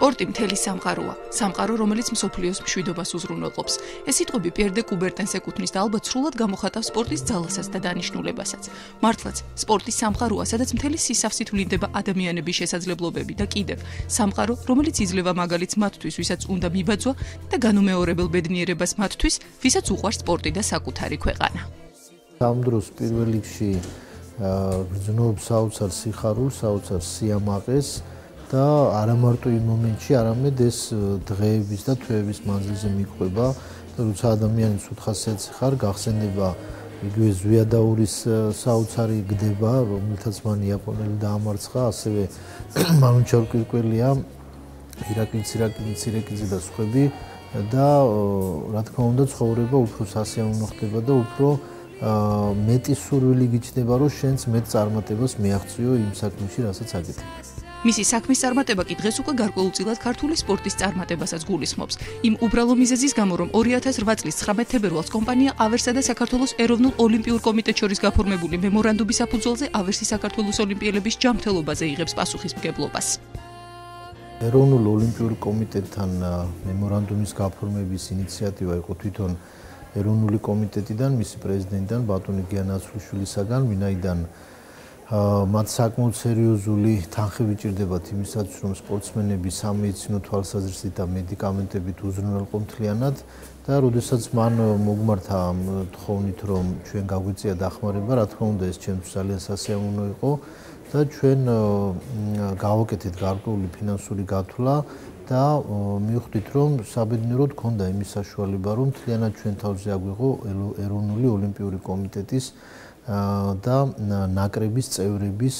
სპორტი მთელი სამყაროა, სამყარო, რომელიც მსოფლიოს მშვიდობას უზრუნველყოფს. ეს სიტყვები პიერ დე კუბერტენს ეკუთვნის და ალბათ სრულად გამოხატავს სპორტის ძალასაც და დანიშნულებასაც. მართლაც, სპორტი სამყაროა, სადაც მთელი სისავსით ვლინდება ადამიანების შესაძლებლობები და კიდევ სამყარო, რომელიც იძლევა მაგალითს მათთვის, ვისაც უნდა მიბაძვა და განუმეორებელ ბედნიერებას მათთვის, ვისაც უყვარს სპორტი და საკუთარი ქვეყანა. ამ დროს პირველ რიგში გრძნობს საოცარ სიხარულს, საოცარ სიამაყეს და არა მარტო იმ მომენტში, არამედ ეს დღეების და თვეების მანძილზე მიყვება და როცა ადამიანის უთხასიათი ხარ, გახსენდება იგივე ზვიადაურის საოცარი გდება, რომელთაც მან იაპონელი დაამარცხა, ასევე მანუჩარ კვირკველია, ირაკლი ცირეკიძე და სხვები და რა თქმა უნდა ცხოვრება უფრო სასიამოვნო ხდება და უფრო მეტი სურვილი გიჩნდება, რომ შენც მეტ წარმატებას მიაღწიო იმ საქმეში, რასაც აკეთებ. მისი საქმის წარმატება კი დღეს უკვე გარკვეულწილად ქართული სპორტის წარმატებასაც გულისხმობს. იმ უბრალო მიზეზის გამო, რომ 2008 წლის 19 თებერვალს კომპანია ავერსა და საქართველოს ეროვნულ ოლიმპიურ კომიტეტს შორის გაფორმებული მემორანდუმის საფუძველზე ავერსი საქართველოს ოლიმპიელების ჯანმრთელობაზე იღებს პასუხისმგებლობას. ეროვნულ ოლიმპიურ კომიტეტთან მემორანდუმის გაფორმების ინიციატივა იყო თვითონ ეროვნული კომიტეტიდან, მისი პრეზიდენტიდან ბატონი გიანაცვლიშვილისაგან, ვინაიდან მათ საკმაოდ სერიოზული თანხები ჭირდებათ იმისათვის, რომ სპორტსმენები სამედიცინო თვალსაზრისით და მედიკამენტებით უზრუნველყო მთლიანად და როდესაც მან მოგმართა თხოვნით, რომ ჩვენ გაგვიწია დახმარება, რა თქმა უნდა, ეს ჩემთვის ძალიან სასიამოვნო იყო და ჩვენ გავაკეთეთ გარკვეული ფინანსური გათვლა და მივხვდით, რომ საბედნიეროდ ჰქონდა იმის საშუალება, რომ მთლიანად ჩვენ თავზე აგვიღო ეროვნული ოლიმპიური კომიტეტის და ნაკრების წევრების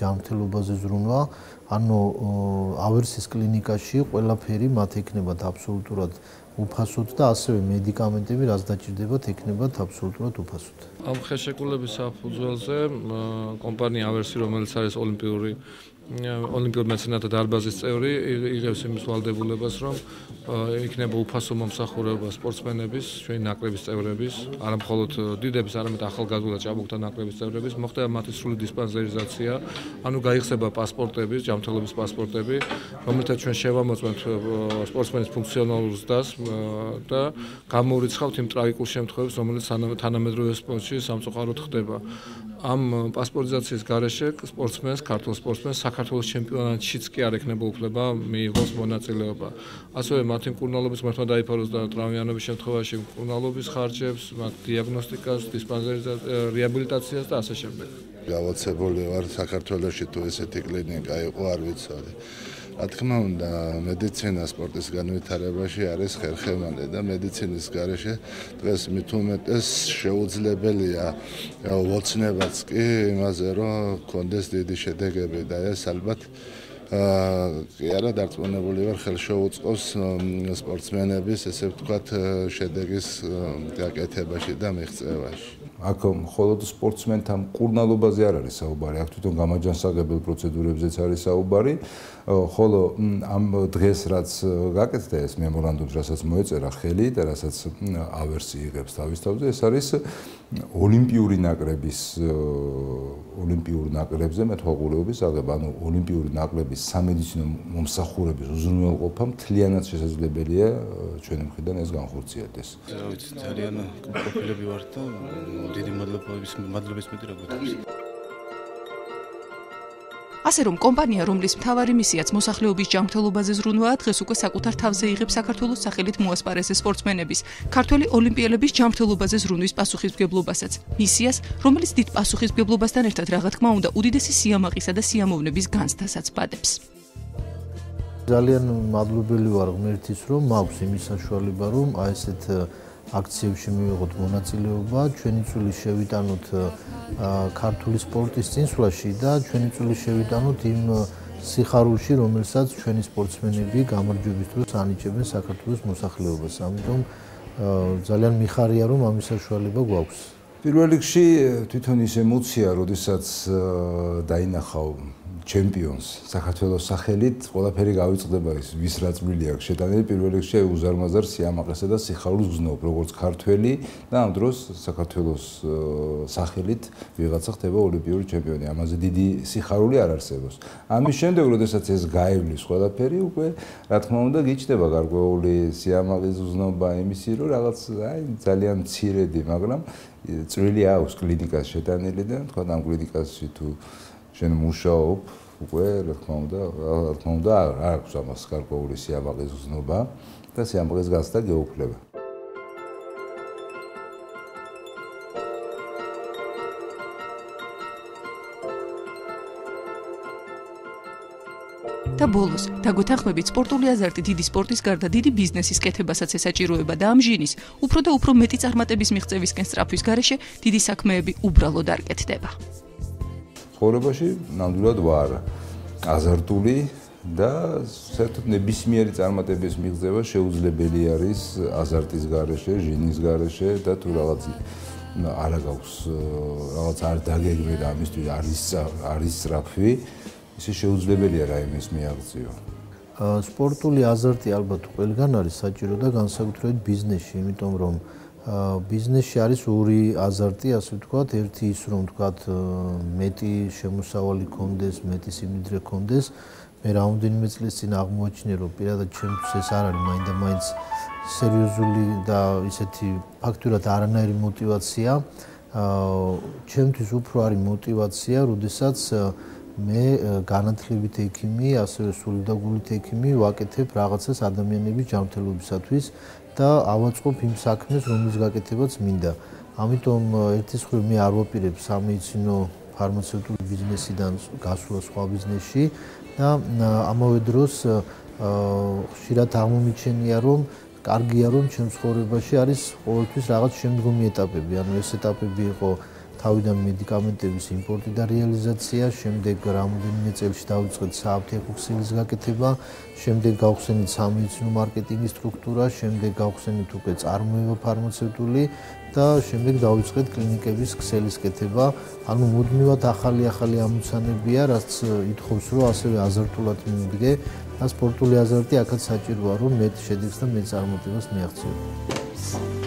ჯანმრთელობაზე ზრუნვა, ანუ ავერსის კლინიკაში ყველაფერი მათ ექნებათ აბსოლუტურად უფასოდ და ასევე მედიკამენტები, რაც დაჭირდებათ, ექნებათ აბსოლუტურად უფასოდ. ამ ხელშეკრულების საფუძველზე კომპანია ავერსი, რომელიც არის ოლიმპიურ მეცნიერთა დარბაზის წევრი, იღებს იმის ვალდებულებას, რომ იქნება უფასო მომსახურება სპორტსმენების, ჩვენი ნაკრების წევრების, არა მხოლოდ დიდების, არამედ ახალგაზრდა ჭაბუკთა ნაკრების წევრების, მოხდება მათი სრული დისპანსერიზაცია, ანუ გაიხსება პასპორტები, ჯანმრთელობის პასპორტები, რომელთაც ჩვენ შევამოწმებთ სპორტსმენის ფუნქციონალურ ზრდას და გამოურიცხავთ იმ ტრაგიკულ შემთხვევებს, რომელიც თანამედროვე სპორტში სამწუხაროდ ხდება. ამ პასპორტიზაციის გარეშე სპორტსმენს, ქართულ სპორტსმენს საქართველოს ჩემპიონატშიც კი არ ექნება უფლება მიიღოს მონაწილეობა. ასევე მათი მკურნალობის ღმერთმა დაიფაროს და ტრავმიანობის შემთხვევაში მკურნალობის ხარჯებს, მათ დიაგნოსტიკას, რეაბილიტაციას და ასე შემდეგ. გავაცებული ვარ საქართველოში თუ ესეთი კლინიკა იყო, არ ვიცოდი. რა თქმა უნდა, მედიცინა სპორტის განვითარებაში არის ხერხემალი და მედიცინის გარეშე დღეს მით უმეტეს შეუძლებელია ოცნებაც კი იმაზე, რომ კონდეს დიდი შედეგები და ეს ალბათ კი არა დარწმუნებული ვარ ხელშეუწყობს სპორტსმენების, ესე ვთქვათ, შედეგის გაკეთებაში და მიღწევაში. აქ მხოლოდ სპორტსმენთა მკურნალობაზე არ არის საუბარი, აქ თვითონ გამაჯანსაღებელ პროცედურებზეც არის საუბარი, ხოლო ამ დღეს რაც გაკეთდა ეს მემორანდუმს, რასაც მოეწერა ხელი და რასაც ავერსი იღებს თავის თავზე, ეს არის ოლიმპიური ნაკრებზე მეთვალყურეობის აღება, ანუ ოლიმპიური ნაკრების სამედიცინო მომსახურების უზრუნველყოფა მთლიანად შესაძლებელია ჩვენი მხრიდან ეს განხორციელდეს. რა ვიცი, ძალიან ყოფილები ვართ და დიდი მადლობის მეტი რა გვეთქვი. ასე რომ კომპანია, რომლის მთავარი მისიაც მოსახლეობის ჯანმრთელობაზე ზრუნვაა, დღეს უკვე საკუთარ თავზე იღებს საქართველოს სახელით მოასპარეზეს სპორტსმენების, ქართველი ოლიმპიელების ჯანმრთელობაზე ზრუნვის პასუხისმგებლობასაც. მისიას, რომელიც დიდ პასუხისმგებლობასთან ერთად, რა თქმა უნდა, უდიდესი სიამაყისა და სიამოვნების განცდასაც ბადებს. ძალიან მადლობელი ვარ ღმერთის, რომ მაქვს იმის საშუალება, რომ აი ესეთ აქციებში მივიღოთ მონაწილეობა, ჩვენი წვლილი შევიტანოთ ქართული სპორტის წინსვლაში და ჩვენი წვლილი შევიტანოთ იმ სიხარულში, რომელსაც ჩვენი სპორტსმენები გამარჯვების დროს ანიჭებენ საქართველოს მოსახლეობას. ამიტომ ძალიან მიხარია, რომ ამის საშუალება გვაქვს. პირველ რიგში თვითონ ის ემოცია, როდესაც დაინახავ ჩემპიონს საქართველოს სახელით ყველაფერი გავიწყდება ის ვის რა წვლილი აქვს შეტანილი პირველ რიგში უზარმაზარ სიამაყესა და სიხარულს გზნობ როგორც ქართველი და ამ დროს საქართველოს სახელით ვიღაცა ხდება ოლიმპიური ჩემპიონი ამაზე დიდი სიხარული არ არსებობს ამის შემდეგ როდესაც ეს გაივლის ყველაფერი უკვე რა თქმა უნდა გიჩნდება გარკვეული სიამაყის გზნობა იმისი რომ რაღაც აი ძალიან მცირედი მაგრამ წვლილი აქვს კლინიკას შეტანილი და თქვა ამ კლინიკაში თუ შენ მუშაობ უკვე რა თქმა უნდა არ აქვს ამას გარკვეული სიამაყის გზნობა და სიამაყის გასცდა გეუფლება და ბოლოს დაგვეთანხმებით სპორტული აზარტი დიდი სპორტის გარდა დიდი ბიზნესის კეთებასაც ესაჭიროება და ამ ჟინის უფრო და უფრო მეტი წარმატების მიღწევისკენ სწრაფვის გარეშე დიდი საქმეები უბრალოდ არ კეთდება. ცხოვრებაში ნამდვილად ვარ აზარტული და საერთოდ ნებისმიერი წარმატების მიღწევა შეუძლებელი არის აზარტის გარეშე, ჟინის გარეშე და თუ რაღაც არა გაქვს რაღაც არ დაგეგმე და ამისთვის არის სწრაფი ისე შეუძლებელია რაიმეს მიაღწიო. სპორტული აზარტი ალბათ ყველგან არის საჭირო და განსაკუთრებით ბიზნესში, იმიტომ რომ ბიზნესში არის ორი აზარტი, ასე ვთქვათ, ერთი ის რომ ვთქვათ მეტი შემოსავალი გქონდეს, მეტი სიმდიდრე გქონდეს. მე რამდენიმე წლის წინ აღმოაჩინე რომ პირადად ჩემთვის ეს არ არის მაინდა-მაინც სერიოზული და ისეთი ფაქტურად არანაირი мотиваცია. ჩემთვის უფრო არის мотиваცია, როდესაც მე განათლებით ექიმი, ასევე სული და გულით ექიმი ვაკეთებ რაღაცას ადამიანების ჯანმრთელობისათვის და ავაწყობ იმ საქმეს, რომლის გაკეთებაც მინდა. ამიტომ ერთის მხრივ მე არ ვაპირებ სამედიცინო ფარმაცევტული ბიზნესიდან გასვლა სხვა ბიზნესში და ამავე დროს ხშირად აღმომიჩენია, რომ კარგია, რომ ჩემ ცხოვრებაში არის ყოველთვის რაღაც შემდგომი ეტაპები. ანუ ეს ეტაპები იყო თავიდან მედიკამენტების იმპორტი და რეალიზაცია, შემდეგ რამდენიმე წელში დავიწყეთ სააფთიაქო ქსელის გაკეთება, შემდეგ გავხსენით სამედიცინო მარკეტინგის სტრუქტურა, შემდეგ გავხსენით უკვე წარმოება ფარმაცევტული და შემდეგ დავიწყეთ კლინიკების ქსელის კეთება. ანუ მუდმივად ახალი ამოცანებია, რაც ითხოვს, რომ ასევე აზარტულად მივიდგე და სპორტული აზარტი აქაც საჭიროა, რომ მეტ შედეგს და მეტ წარმატებას მიაღწიო.